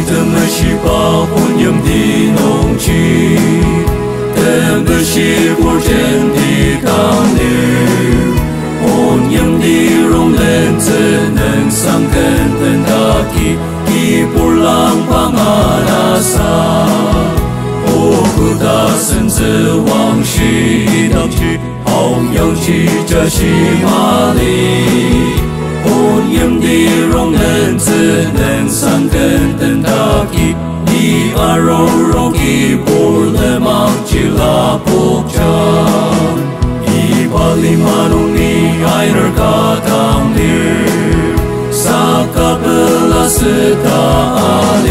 的么是把婚姻的浓情，等的是果真的当年，婚姻的容忍只能伤根等大吉，吉不浪帮阿拉萨，我不打甚至往事当去，好阳气这是马里。婚姻的容忍只能伤根等大吉，你阿柔柔吉不勒忙吉拉不讲，一把里马弄你爱儿卡当里，萨卡布拉斯达阿里，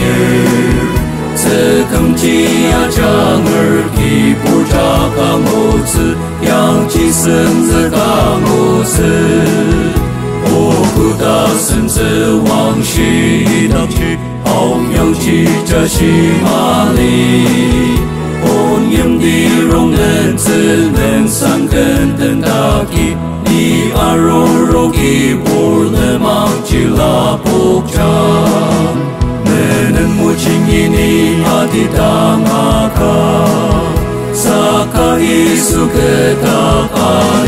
这更吉亚将儿吉不扎卡木子，养鸡生子卡木子。我不打甚至往事当去，好阳气这是马里。婚姻的容忍只能伤根等大吉，你阿柔柔吉不勒忙吉拉不讲，没能母亲以你阿的当阿卡，萨卡伊苏克达阿里。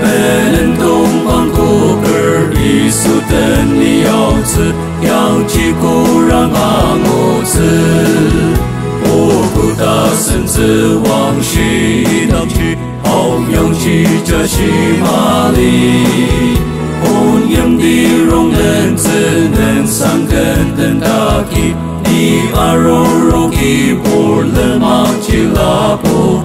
没能东方古格伊苏等你要子，养起固然阿木子，我不打甚至往事当去，好阳气这是马里。婚姻的容忍只能伤根等大吉，你阿柔柔吉不勒忙吉拉不